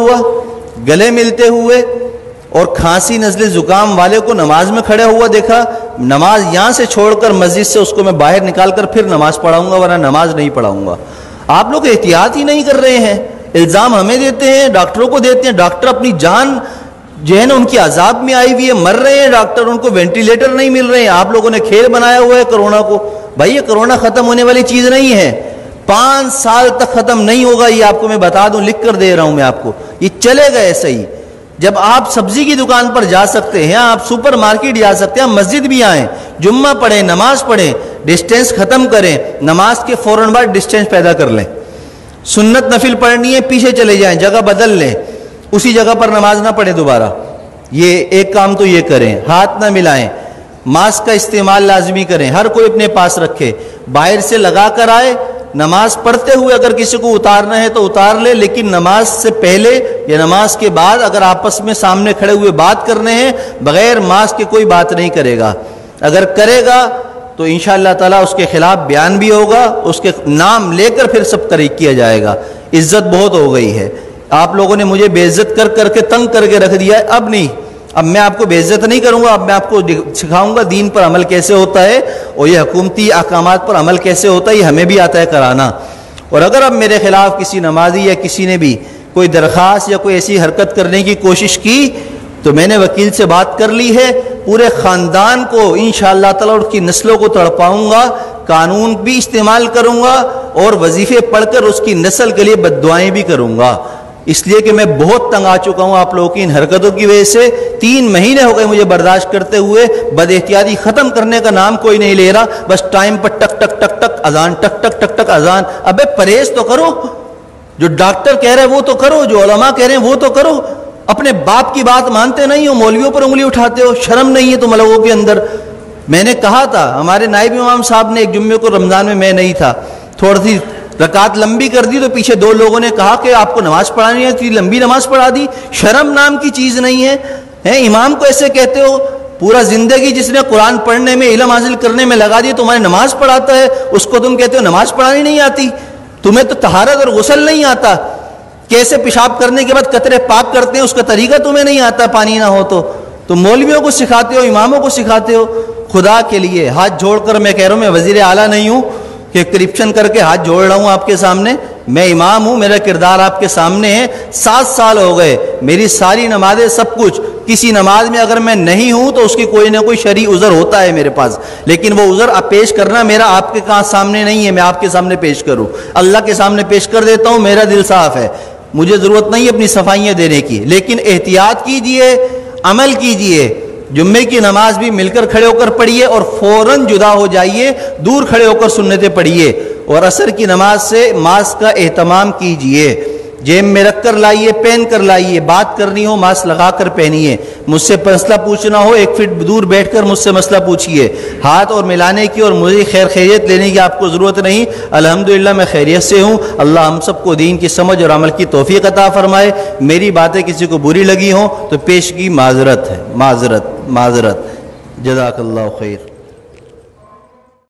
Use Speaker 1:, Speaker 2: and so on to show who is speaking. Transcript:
Speaker 1: ہوا گلے ملتے ہوئے اور کھانسی نزلے زکام والے کو نماز میں کھڑے ہوا دیکھا، نماز یہاں سے چھوڑ کر مسجد سے اس کو میں باہر نکال کر پھر نماز پڑھاؤں گا ورنہ نماز نہیں پڑھاؤں گا۔ آپ لوگ احتیاط ہی نہیں کر رہے ہیں، الزام ہمیں دیتے ہیں، ڈاکٹروں کو دیتے ہیں، ڈاکٹر اپنی جان جو ہے نا ان کی عذاب میں آئی ہوئی ہے، مر رہے ہیں ڈاکٹر، ان کو وینٹیلیٹر نہیں مل رہے ہیں۔ آپ لوگوں نے کھیل بنایا ہوا ہے کرونا کو۔ بھائی یہ کرونا ختم ہونے والی چیز نہیں ہے، 5 سال تک ختم نہیں ہوگا، یہ آپ کو میں بتا دوں، لکھ کر دے رہا ہوں میں آپ کو، یہ چلے گا ایسا ہی۔ جب آپ سبزی کی دکان پر جا سکتے ہیں، آپ سپر مارکیٹ جا سکتے ہیں، مسجد بھی آئیں، جمعہ پڑھیں، نماز پڑھیں، ڈسٹینس ختم کریں، نماز کے فوراً بعد ڈسٹینس پیدا کر لیں۔ سنت نفل پڑھنی ہے پیچھے چلے جائیں، جگہ بدل لیں، اسی جگہ پر نماز نہ پڑھیں دوبارہ۔ یہ ایک کام تو یہ کریں، ہاتھ نہ ملائیں، ماسک کا استعمال لازمی کریں، ہر کوئی اپنے پاس رکھے، باہر سے لگا کر آئے، نماز پڑھتے ہوئے اگر کسی کو اتارنا ہے تو اتار لے، لیکن نماز سے پہلے یا نماز کے بعد اگر آپس میں سامنے کھڑے ہوئے بات کرنے ہیں بغیر ماسک کے کوئی بات نہیں کرے گا۔ اگر کرے گا تو انشاءاللہ تعالیٰ اس کے خلاف بیان بھی ہوگا، اس کے نام لے کر پھر سب طریق کیا جائے گا۔ عزت بہت ہو گئی ہے، آپ لوگوں نے مجھے بے عزت کر کر کے تنگ کر کے رکھ دیا ہے، اب نہیں، اب میں آپ کو بے عزت نہیں کروں گا، اب میں آپ کو سکھاؤں گا دین پر عمل کیسے ہوتا ہے اور یہ حکومتی احکامات پر عمل کیسے ہوتا ہے، یہ ہمیں بھی آتا ہے کرانا۔ اور اگر اب میرے خلاف کسی نمازی یا کسی نے بھی کوئی درخواست یا کوئی ایسی حرکت کرنے کی کوشش کی تو میں نے وکیل سے بات کر لی ہے، پورے خاندان کو انشاءاللہ تعالیٰ اس کی نسلوں کو تڑپاؤں گا، قانون بھی استعمال کروں گا اور وظیفے پڑھ کر اس کی نسل کے لیے بد دعائیں بھی کروں گا، اس لیے کہ میں بہت تنگ آ چکا ہوں آپ لوگوں کی ان حرکتوں کی وجہ سے۔ 3 مہینے ہو گئے مجھے برداشت کرتے ہوئے، بد احتیاطی ختم کرنے کا نام کوئی نہیں لے رہا، بس ٹائم پر ٹک ٹک ٹک ٹک اذان، ٹک ٹک ٹک ٹک اذان۔ ابے پرہیز تو کرو، جو ڈاکٹر کہہ رہے ہیں وہ تو کرو، جو علماء کہہ رہے ہیں وہ تو کرو، اپنے باپ کی بات مانتے نہیں ہو، مولویوں پر انگلی اٹھاتے ہو، شرم نہیں ہے تم لوگوں کے اندر۔ میں نے کہا تھا، ہمارے نائب امام صاحب نے ایک جمعے کو رمضان میں نہیں تھا، تھوڑی سی رکعت لمبی کر دی تو پیچھے 2 لوگوں نے کہا کہ آپ کو نماز پڑھانی ہے، لمبی نماز پڑھا دی، شرم نام کی چیز نہیں ہے، امام کو ایسے کہتے ہو؟ پورا زندگی جس نے قرآن پڑھنے میں، علم حاصل کرنے میں لگا دی، تمہاری نماز پڑھاتا ہے، اس کو تم کہتے ہو نماز پڑھانی نہیں آتی؟ تمہیں تو طہارت اور غسل نہیں آتا، کیسے پیشاب کرنے کے بعد قطرے پاک کرتے ہیں اس کا طریقہ تمہیں نہیں آتا، پانی نہ ہو تو مولویوں کو سکھاتے ہو، اماموں کو سکھاتے ہو۔ خدا کے لیے ہاتھ جوڑ کر میں کہہ رہا ہوں، میں وزیر اعلیٰ نہیں ہوں کہ کرپشن کر کے ہاتھ جوڑ رہا ہوں آپ کے سامنے، میں امام ہوں، میرا کردار آپ کے سامنے ہے۔ 7 سال ہو گئے، میری ساری نمازیں سب کچھ، کسی نماز میں اگر میں نہیں ہوں تو اس کی کوئی نہ کوئی شرعی عذر ہوتا ہے میرے پاس، لیکن وہ عذر پیش کرنا میرا آپ کے سامنے نہیں ہے، میں آپ کے سامنے پیش کروں، اللہ کے سامنے پیش کر دیتا ہوں، میرا دل صاف ہے، مجھے ضرورت نہیں اپنی صفائیاں دینے کی، لیکن احتیاط کیجئے، عمل کیجئے۔ جمعے کی نماز بھی مل کر کھڑے ہو کر پڑھیے اور فوراً جدا ہو جائیے، دور کھڑے ہو کر سنتیں پڑھیے، اور عصر کی نماز سے ماسک کا اہتمام کیجئے، جیب میں رکھ کر لائیے، پہن کر لائیے، بات کرنی ہو ماسک لگا کر پہنیے، مجھ سے مسئلہ پوچھنا ہو 1 فٹ دور بیٹھ کر مجھ سے مسئلہ پوچھیے، ہاتھ اور ملانے کی اور مجھے خیریت لینے کی آپ کو ضرورت نہیں، الحمدللہ میں خیریت سے ہوں۔ اللہ ہم سب کو دین کی سمجھ اور عمل کی توفیق عطا فرمائے۔ میری باتیں کسی کو بری لگی ہوں تو پیشگی معذرت ہے، معذرت جزاک اللہ خیر۔